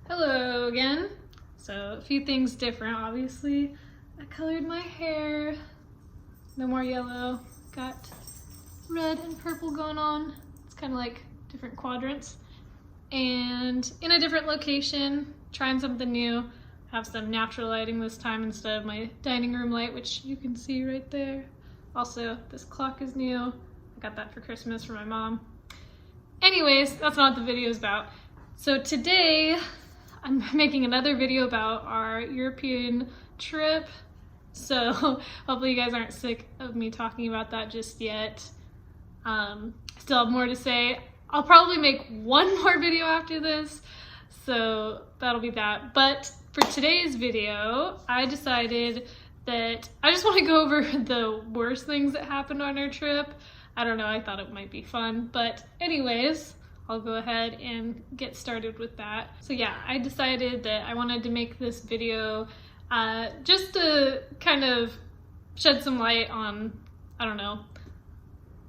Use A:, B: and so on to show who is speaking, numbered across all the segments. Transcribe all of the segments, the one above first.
A: Hello again. So a few things different, obviously. I colored my hair. No more yellow. Got red and purple going on. It's kind of like different quadrants. And in a different location, trying something new. Have some natural lighting this time instead of my dining room light, which you can see right there. Also, this clock is new. I got that for Christmas for my mom. Anyways, that's not what the video is about. So today, I'm making another video about our European trip. So hopefully you guys aren't sick of me talking about that just yet. Still have more to say. I'll probably make one more video after this, so that'll be that. But for today's video, I decided that I just want to go over the worst things that happened on our trip. I don't know, I thought it might be fun, but anyways, I'll go ahead and get started with that. So yeah, I decided that I wanted to make this video just to kind of shed some light on, I don't know,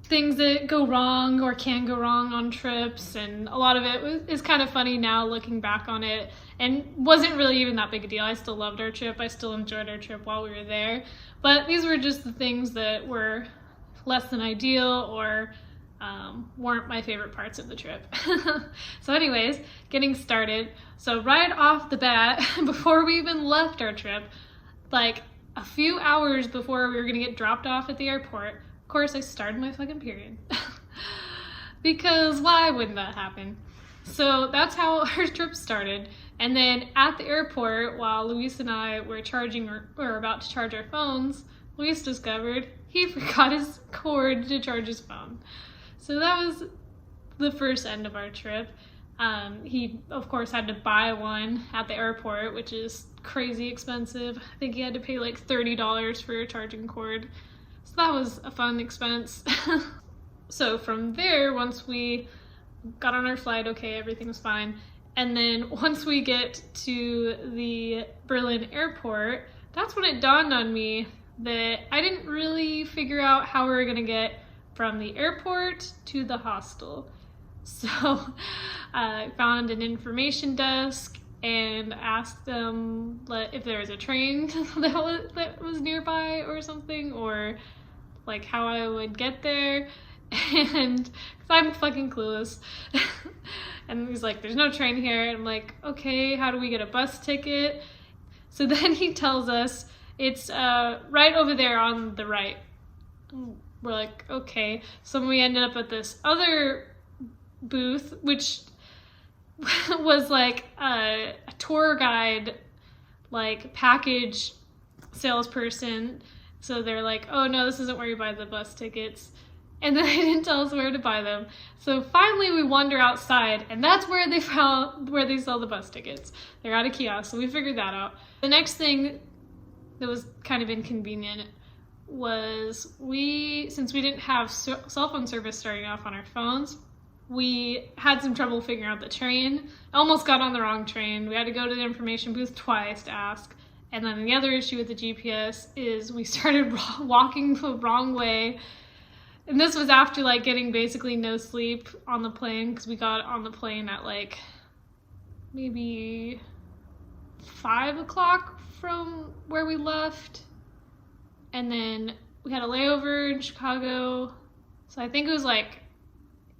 A: things that go wrong or can go wrong on trips, and a lot of it is kind of funny now looking back on it, and wasn't really even that big a deal. I still loved our trip. I still enjoyed our trip while we were there, but these were just the things that were less than ideal or weren't my favorite parts of the trip. So anyways, getting started. So right off the bat, before we even left our trip, like a few hours before we were gonna get dropped off at the airport, of course I started my fucking period. Because why wouldn't that happen? So that's how our trip started. And then at the airport, while Luis and I were about to charge our phones, Luis discovered he forgot his cord to charge his phone. So that was the first end of our trip. He, of course, had to buy one at the airport, which is crazy expensive. I think he had to pay like $30 for a charging cord. So that was a fun expense. So from there, once we got on our flight, okay, everything was fine. And then once we get to the Berlin airport, that's when it dawned on me that I didn't really figure out how we were gonna get from the airport to the hostel. So I found an information desk and asked them if there was a train that was nearby or something, or like how I would get there. And cause I'm fucking clueless. And he's like, there's no train here. And I'm like, okay, how do we get a bus ticket? So then he tells us it's right over there on the right. We're like, okay. So we ended up at this other booth, which was like a tour guide, like package salesperson. So they're like, oh no, this isn't where you buy the bus tickets. And then they didn't tell us where to buy them. So finally we wander outside, and that's where they sell the bus tickets. They're at a kiosk, so we figured that out. The next thing that was kind of inconvenient was since we didn't have cell phone service starting off on our phones, we had some trouble figuring out the train. I almost got on the wrong train. We had to go to the information booth twice to ask. And then the other issue with the GPS is we started walking the wrong way. And this was after like getting basically no sleep on the plane, because we got on the plane at like maybe 5 o'clock from where we left. And then we had a layover in Chicago. So I think it was like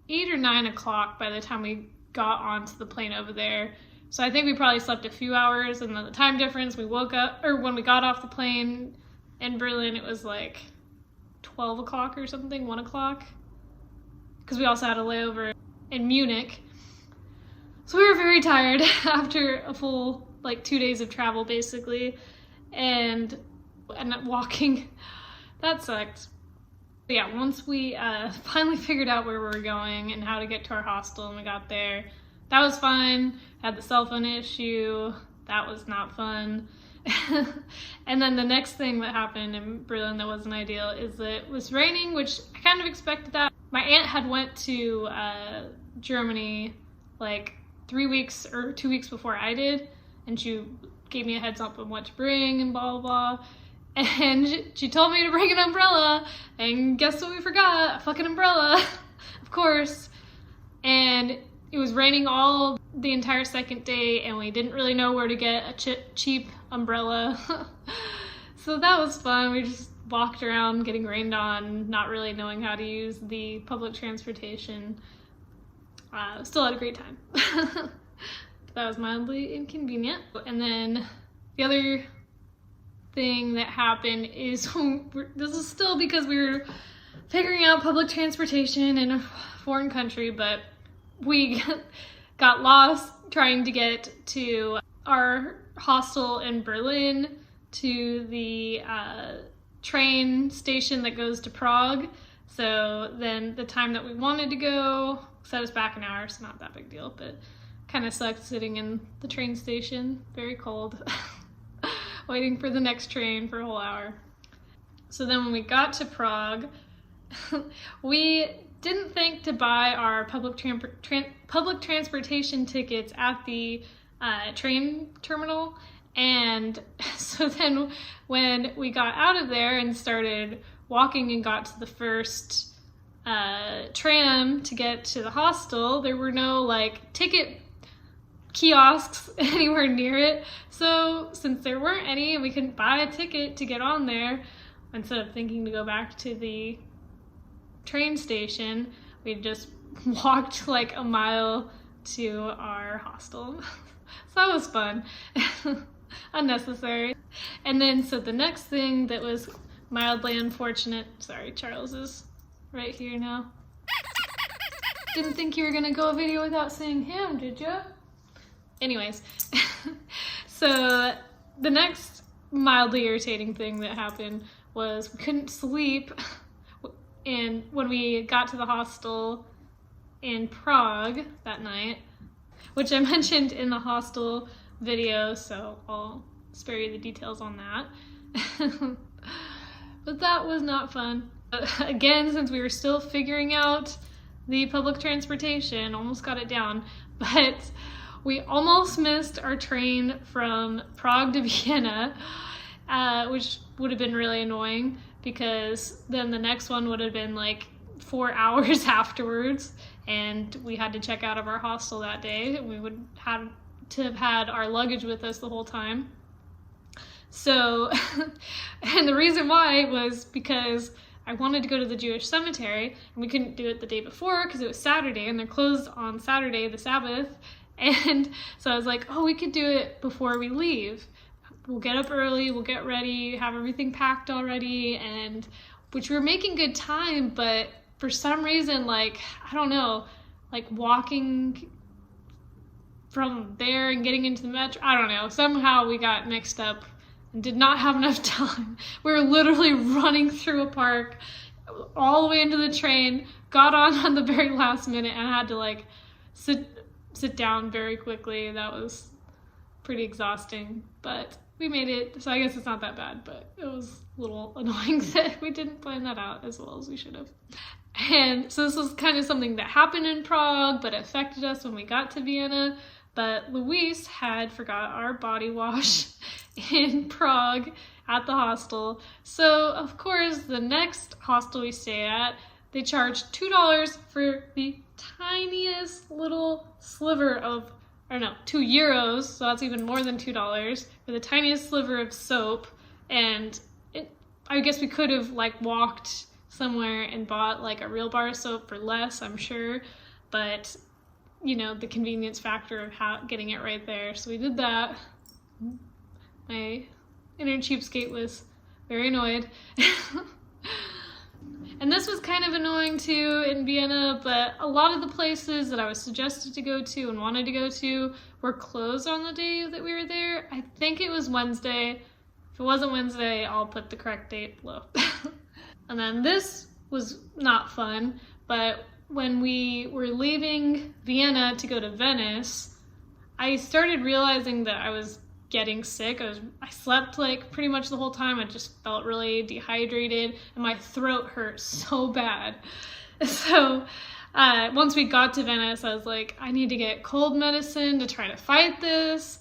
A: 8 or 9 o'clock by the time we got onto the plane over there. So I think we probably slept a few hours, and then the time difference, we woke up, or when we got off the plane in Berlin, it was like 12 o'clock or something, 1 o'clock. Because we also had a layover in Munich. So we were very tired after a full like 2 days of travel basically. And walking, that sucked. But yeah, once we finally figured out where we were going and how to get to our hostel, and we got there, that was fine. Had the cell phone issue, that was not fun. And then the next thing that happened in Berlin that wasn't ideal is that it was raining, which I kind of expected that. My aunt had went to Germany like 3 weeks or 2 weeks before I did, and she gave me a heads up on what to bring and blah, blah, blah. And she told me to bring an umbrella, and guess what we forgot? A fucking umbrella, of course. And it was raining all the entire second day, and we didn't really know where to get a cheap umbrella. So that was fun. We just walked around getting rained on, not really knowing how to use the public transportation. Still had a great time. That was mildly inconvenient. And then the other thing that happened is, this is still because we were figuring out public transportation in a foreign country, but we got lost trying to get to our hostel in Berlin, to the train station that goes to Prague. So then the time that we wanted to go set us back an hour, so not that big deal, but kind of sucked sitting in the train station, very cold, waiting for the next train for a whole hour. So then when we got to Prague, we didn't think to buy our public transportation tickets at the train terminal. And so then when we got out of there and started walking and got to the first tram to get to the hostel, there were no like ticket kiosks anywhere near it. So since there weren't any and we couldn't buy a ticket to get on there, instead of thinking to go back to the train station, we just walked like a mile to our hostel. So that was fun. Unnecessary. And then so the next thing that was mildly unfortunate, sorry, Charles is right here now. Didn't think you were gonna go a video without saying him, did you? Anyways, so the next mildly irritating thing that happened was we couldn't sleep, and when we got to the hostel in Prague that night, which I mentioned in the hostel video, so I'll spare you the details on that. But that was not fun. Again, since we were still figuring out the public transportation, almost got it down, but we almost missed our train from Prague to Vienna, which would have been really annoying because then the next one would have been like 4 hours afterwards, and we had to check out of our hostel that day. We would have to have had our luggage with us the whole time. So, and the reason why was because I wanted to go to the Jewish cemetery, and we couldn't do it the day before because it was Saturday, and they're closed on Saturday, the Sabbath. And so I was like, oh, we could do it before we leave. We'll get up early, we'll get ready, have everything packed already, and which we were making good time, but for some reason, like, I don't know, like walking from there and getting into the metro, I don't know, somehow we got mixed up and did not have enough time. We were literally running through a park all the way into the train, got on the very last minute, and had to like sit down very quickly. That was pretty exhausting, but we made it, so I guess it's not that bad, but it was a little annoying that we didn't plan that out as well as we should have. And so this was kind of something that happened in Prague, but affected us when we got to Vienna. But Luis had forgot our body wash in Prague at the hostel. So of course, the next hostel we stay at, they charged $2 for the tiniest little sliver of, or no, €2, so that's even more than $2, for the tiniest sliver of soap. And I guess we could have like walked somewhere and bought like a real bar of soap for less, I'm sure, but you know, the convenience factor of getting it right there. So we did that. My inner cheapskate was very annoyed. And this was kind of annoying too in Vienna, but a lot of the places that I was suggested to go to and wanted to go to were closed on the day that we were there. I think it was Wednesday. If it wasn't Wednesday, I'll put the correct date below. And then this was not fun, but when we were leaving Vienna to go to Venice, I started realizing that I was getting sick. I slept like pretty much the whole time. I just felt really dehydrated and my throat hurt so bad. So once we got to Venice, I was like, I need to get cold medicine to try to fight this.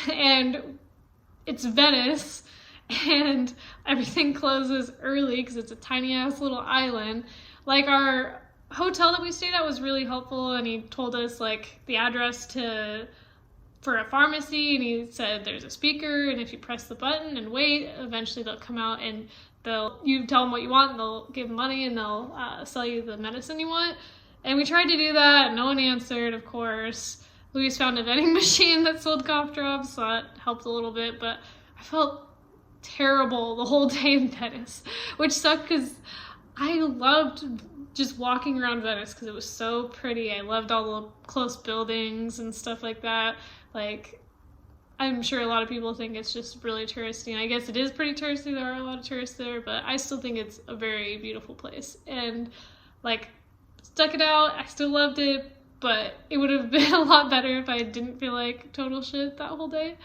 A: And it's Venice and everything closes early because it's a tiny ass little island. Like our hotel that we stayed at was really helpful, and he told us like the address for a pharmacy, and he said there's a speaker, and if you press the button and wait, eventually they'll come out and you tell them what you want, and they'll give money, and they'll sell you the medicine you want. And we tried to do that, and no one answered, of course. Luis found a vending machine that sold cough drops, so that helped a little bit, but I felt terrible the whole day in Venice, which sucked because I loved just walking around Venice because it was so pretty. I loved all the close buildings and stuff like that. Like, I'm sure a lot of people think it's just really touristy, and I guess it is pretty touristy. There are a lot of tourists there, but I still think it's a very beautiful place. And like, stuck it out. I still loved it, but it would have been a lot better if I didn't feel like total shit that whole day.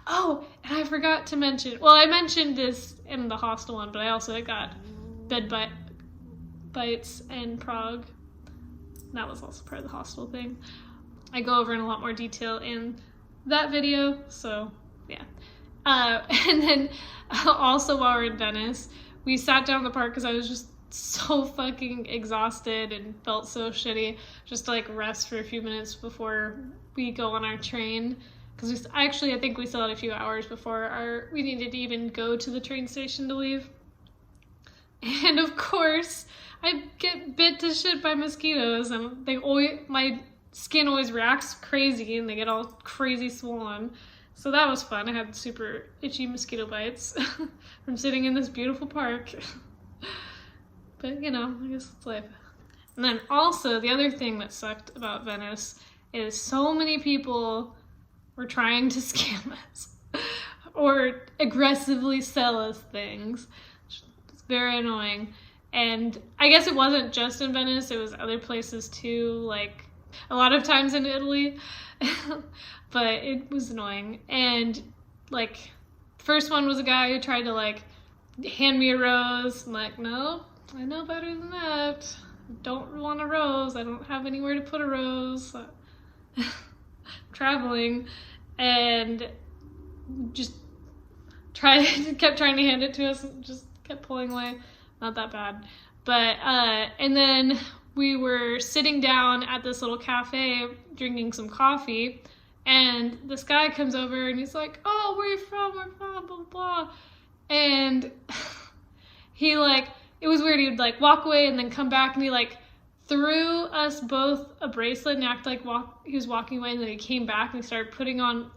A: Oh, and I forgot to mention, well, I mentioned this in the hostel one, but I also got bed bites in Prague. That was also part of the hostel thing. I go over in a lot more detail in that video, so yeah. And then also while we're in Venice, we sat down in the park because I was just so fucking exhausted and felt so shitty, just to like rest for a few minutes before we go on our train. Because I think we still had a few hours before we needed to even go to the train station to leave. And of course, I get bit to shit by mosquitoes, and my skin always reacts crazy, and they get all crazy swollen. So that was fun. I had super itchy mosquito bites from sitting in this beautiful park. But you know, I guess it's life. And then also, the other thing that sucked about Venice is so many people were trying to scam us or aggressively sell us things. It's very annoying. And I guess it wasn't just in Venice, it was other places too, like a lot of times in Italy. But it was annoying. And like, first one was a guy who tried to like hand me a rose. I'm like, no, I know better than that. I don't want a rose. I don't have anywhere to put a rose. Traveling, and just kept trying to hand it to us and just kept pulling away. Not that bad. But and then we were sitting down at this little cafe drinking some coffee, and this guy comes over and he's like, oh, where are you from? We're from blah blah blah. And he like, it was weird. He would like walk away and then come back, and he like threw us both a bracelet and acted like he was walking away, and then he came back and he started putting on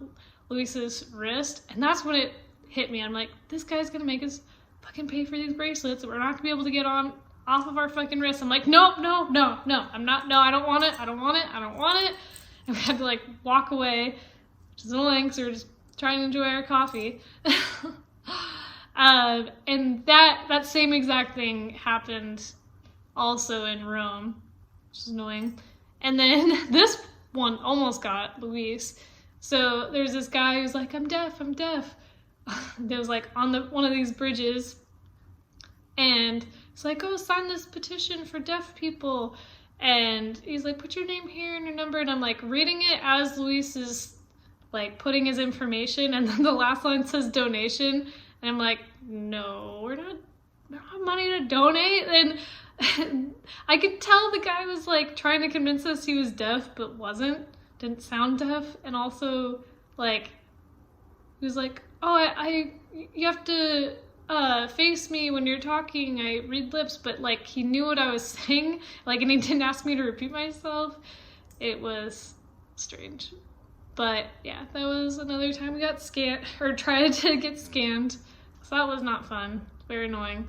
A: Luis's wrist, and that's when it hit me. I'm like, this guy's gonna make us fucking pay for these bracelets, and we're not gonna be able to get off of our fucking wrists. I'm like, no, I'm not, no, I don't want it, and we had to like walk away, which is annoying because we were just trying to enjoy our coffee. And that same exact thing happened also in Rome, which is annoying. And then this one almost got Luis. So there's this guy who's like, I'm deaf. There was like on one of these bridges, and it's like, oh, sign this petition for deaf people. And he's like, put your name here and your number. And I'm like reading it as Luis is like putting his information, and then the last line says donation. And I'm like, no, we don't have money to donate. And I could tell the guy was like trying to convince us he was deaf, but didn't sound deaf. And also like, he was like, oh, you have to face me when you're talking. I read lips, but like he knew what I was saying, like, and he didn't ask me to repeat myself. It was strange. But yeah, that was another time we got scammed, or tried to get scammed. So that was not fun. Very annoying.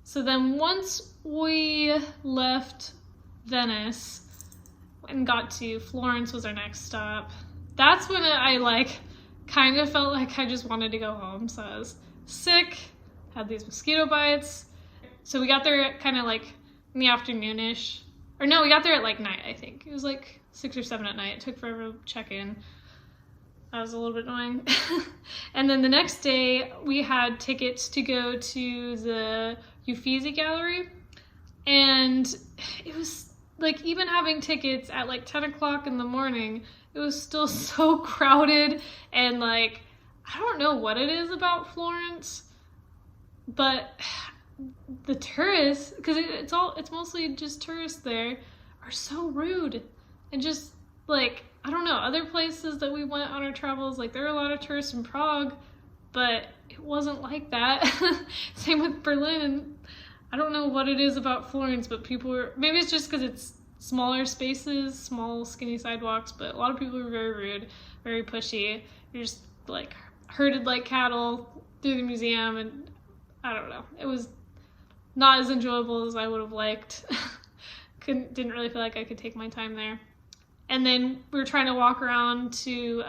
A: So then once we left Venice and got to Florence was our next stop, that's when I like kind of felt like I just wanted to go home. So I was sick, had these mosquito bites. So we got there kind of like in the afternoonish. Or no, we got there at like night, I think. It was like 6 or 7 at night. It took forever to check in. That was a little bit annoying. And then the next day, we had tickets to go to the Uffizi Gallery. And it was like, even having tickets at like 10 o'clock in the morning, it was still so crowded. And like, I don't know what it is about Florence, but the tourists, because it's mostly just tourists there, are so rude. And just like, I don't know, other places that we went on our travels, like there are a lot of tourists in Prague, but it wasn't like that. Same with Berlin. And I don't know what it is about Florence, but people were, maybe it's just because it's smaller spaces, small skinny sidewalks, but a lot of people were very rude, very pushy. You're just like herded like cattle through the museum, and I don't know. It was not as enjoyable as I would have liked. Didn't really feel like I could take my time there. And then we were trying to walk around to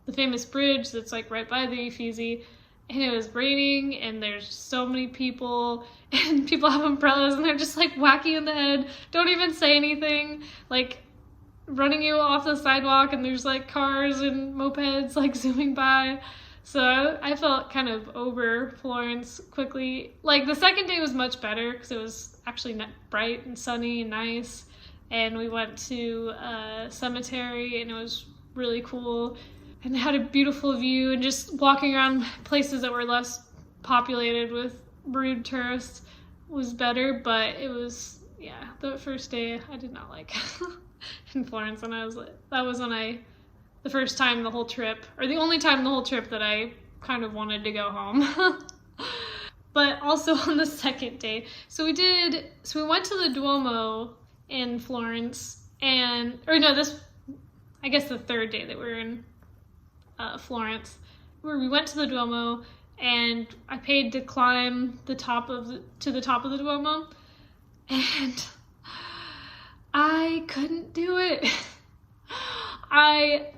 A: the famous bridge that's like right by the Uffizi, and it was raining, and there's so many people, and people have umbrellas, and they're just like whack you in the head, don't even say anything, like running you off the sidewalk, and there's like cars and mopeds like zooming by. So I felt kind of over Florence quickly. Like the second day was much better because it was actually bright and sunny and nice, and we went to a cemetery, and it was really cool, and had a beautiful view, and just walking around places that were less populated with rude tourists was better. But it was, yeah, the first day I did not like in Florence, and that was when the first time the whole trip, or the only time the whole trip that I kind of wanted to go home. But also on the second day, so we went to the Duomo in Florence, I guess the third day that we were in Florence, where we went to the Duomo, and I paid to climb to the top of the Duomo, and I couldn't do it.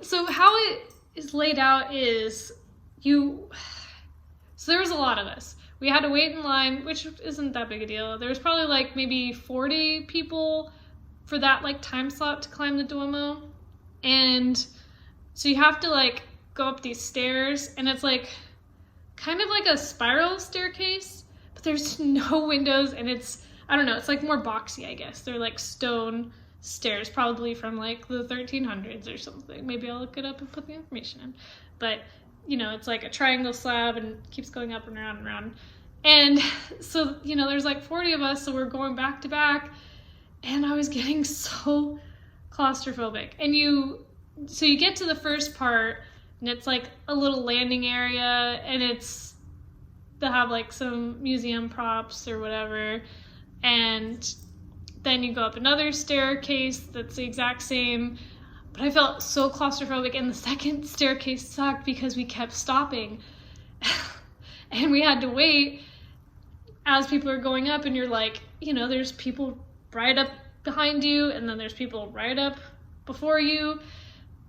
A: So how it is laid out is so there was a lot of us. We had to wait in line, which isn't that big a deal. There was probably like maybe 40 people for that like time slot to climb the Duomo. And so you have to like go up these stairs, and it's like kind of like a spiral staircase, but there's no windows, and it's, I don't know, it's like more boxy, I guess. They're like stone stairs, probably from like the 1300s or something. Maybe I'll look it up and put the information in. But, you know, it's like a triangle slab and keeps going up and around and around. And so, you know, there's like 40 of us, so we're going back to back, and I was getting so claustrophobic. And so you get to the first part, and it's like a little landing area, and they'll have like some museum props or whatever, and then you go up another staircase that's the exact same, but I felt so claustrophobic, and the second staircase sucked because we kept stopping. And we had to wait as people are going up, and you're like, you know, there's people right up behind you, and then there's people right up before you,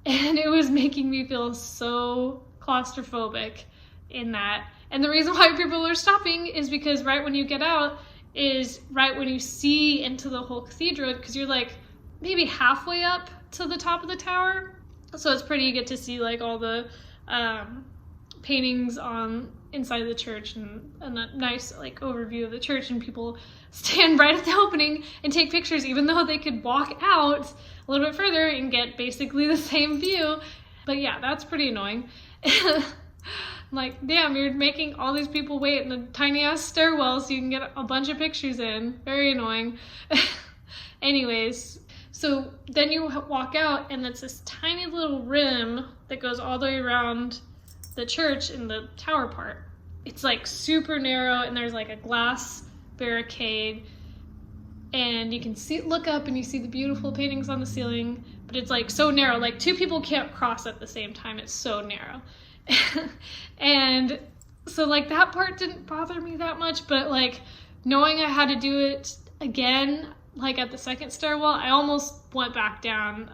A: and it was making me feel so claustrophobic in that. And the reason why people were stopping is because right when you get out is right when you see into the whole cathedral, because you're like maybe halfway up to the top of the tower, so it's pretty. You get to see like all the paintings on inside of the church, and a nice like overview of the church, and people stand right at the opening and take pictures, even though they could walk out a little bit further and get basically the same view. But yeah, that's pretty annoying. Like, damn, you're making all these people wait in a tiny ass stairwell so you can get a bunch of pictures in. Very annoying. Anyways, so then you walk out, and it's this tiny little rim that goes all the way around the church in the tower part. It's like super narrow, and there's like a glass barricade, and you can look up, and you see the beautiful paintings on the ceiling, but it's like so narrow, like two people can't cross at the same time. It's so narrow. And so like that part didn't bother me that much, but like knowing I had to do it again, like at the second stairwell, I almost went back down.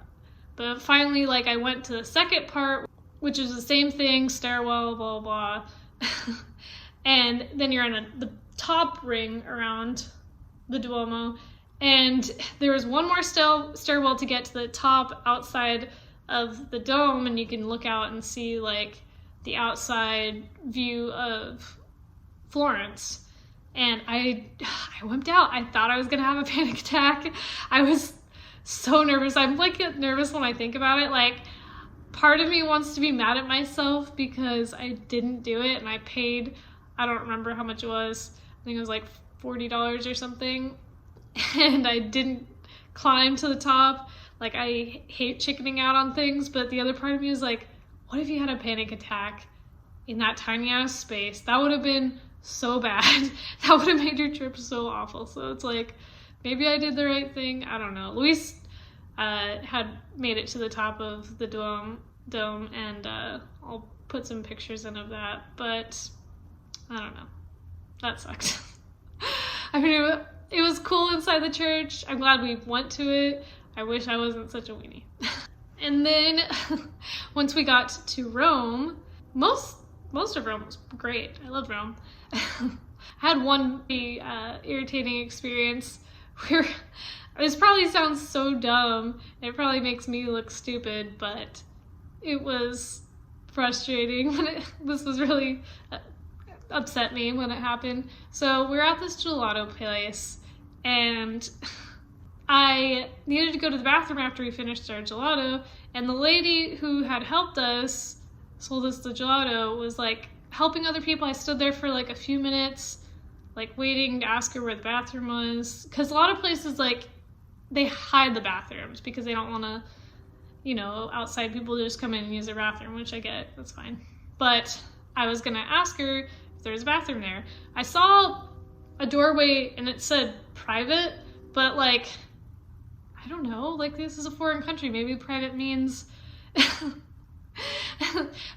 A: But finally, like I went to the second part, which is the same thing, stairwell, blah, blah, blah. And then you're on the top ring around the Duomo, and there was one more stairwell to get to the top outside of the dome, and you can look out and see like the outside view of Florence. And I wimped out. I thought I was gonna have a panic attack. I was so nervous. I'm like nervous when I think about it. Like, part of me wants to be mad at myself because I didn't do it, and I paid, I don't remember how much it was. I think it was like $40 or something. And I didn't climb to the top. Like, I hate chickening out on things, but the other part of me is like, what if you had a panic attack in that tiny ass space? That would have been so bad. That would have made your trip so awful. So it's like, maybe I did the right thing. I don't know. Luis had made it to the top of the dome, and I'll put some pictures in of that, but I don't know. That sucked. I mean, it was cool inside the church. I'm glad we went to it. I wish I wasn't such a weenie. And then once we got to Rome, most of Rome was great. I love Rome. I had one irritating experience where this probably sounds so dumb. It probably makes me look stupid, but it was frustrating when this was really upset me when it happened. So we're at this gelato place, and I needed to go to the bathroom after we finished our gelato, and the lady who had helped us, sold us the gelato, was like helping other people. I stood there for like a few minutes, like waiting to ask her where the bathroom was, because a lot of places, like, they hide the bathrooms because they don't want to, you know, outside people just come in and use their bathroom, which I get, that's fine. But I was gonna ask her if there was a bathroom there. I saw a doorway and it said private, but like, I don't know, like, this is a foreign country. Maybe private means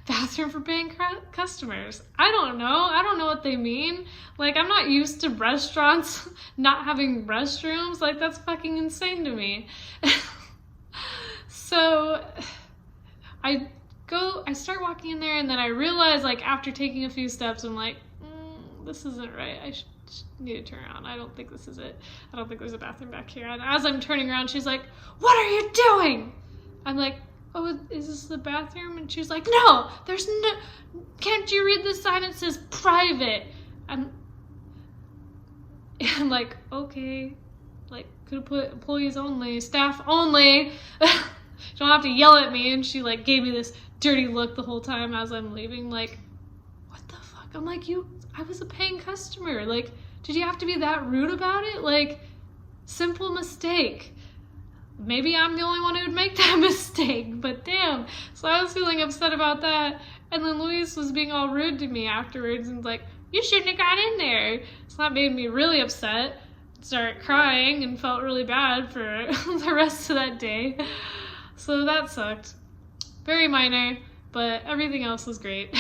A: bathroom for paying customers. I don't know what they mean. Like, I'm not used to restaurants not having restrooms. Like, that's fucking insane to me. So I start walking in there, and then I realize, like, after taking a few steps, I'm like, this isn't right. I should need to turn around. I don't think this is it. I don't think there's a bathroom back here. And as I'm turning around, she's like, what are you doing? I'm like, oh, is this the bathroom? And she's like, no, there's no, can't you read the sign? It says private. I'm like, okay, like, could have put employees only, staff only. You don't have to yell at me. And she, like, gave me this dirty look the whole time as I'm leaving, like, what the fuck? I'm like, I was a paying customer. Like, did you have to be that rude about it? Like, simple mistake. Maybe I'm the only one who would make that mistake, but damn. So I was feeling upset about that. And then Luis was being all rude to me afterwards and like, you shouldn't have got in there. So that made me really upset. Started crying and felt really bad for the rest of that day. So that sucked. Very minor, but everything else was great.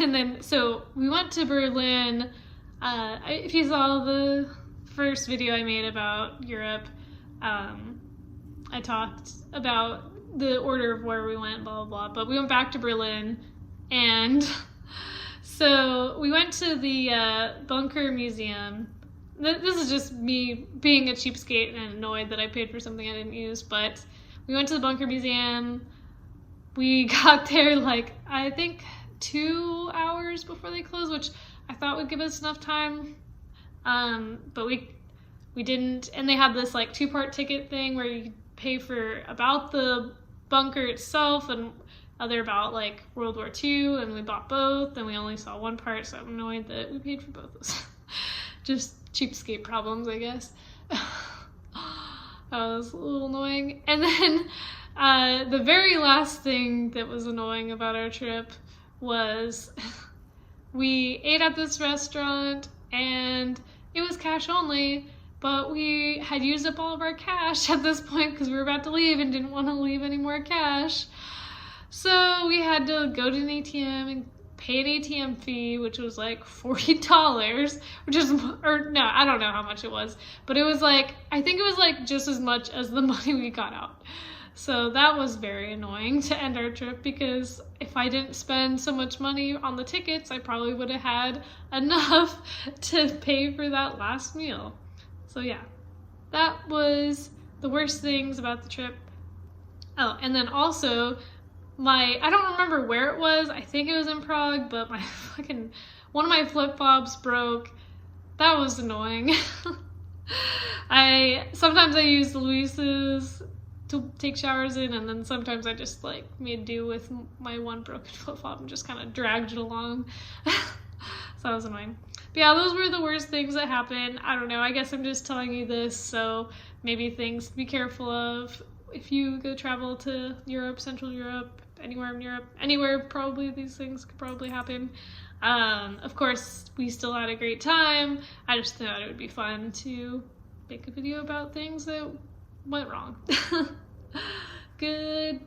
A: And then, so we went to Berlin. If you saw the first video I made about Europe, I talked about the order of where we went, blah, blah, blah. But we went back to Berlin, and so we went to the Bunker Museum. This is just me being a cheapskate and annoyed that I paid for something I didn't use, but we went to the Bunker Museum. We got there, like, I think 2 hours before they closed, which I thought would give us enough time, but we didn't. And they had this, like, 2-part ticket thing where you could pay for about the bunker itself and other about, like, World War II, and we bought both, and we only saw one part, so I'm annoyed that we paid for both those. Just cheapskate problems, I guess. That was a little annoying. And then the very last thing that was annoying about our trip was we ate at this restaurant, and it was cash only, but we had used up all of our cash at this point because we were about to leave and didn't want to leave any more cash. So we had to go to an ATM and pay an ATM fee, which was like $40, which is, or no, I don't know how much it was, but it was like, I think it was like just as much as the money we got out. So that was very annoying to end our trip, because if I didn't spend so much money on the tickets, I probably would have had enough to pay for that last meal. So yeah, that was the worst things about the trip. Oh, and then also I don't remember where it was. I think it was in Prague, but one of my flip-flops broke. That was annoying. Sometimes I use Luis's to take showers in, and then sometimes I just like made do with my one broken flip-flop and just kind of dragged it along. So that was annoying. But yeah, those were the worst things that happened. I don't know, I guess I'm just telling you this, so maybe things to be careful of if you go travel to Europe, Central Europe, anywhere in Europe, anywhere probably these things could probably happen. Of course, we still had a great time. I just thought it would be fun to make a video about things that went wrong. Good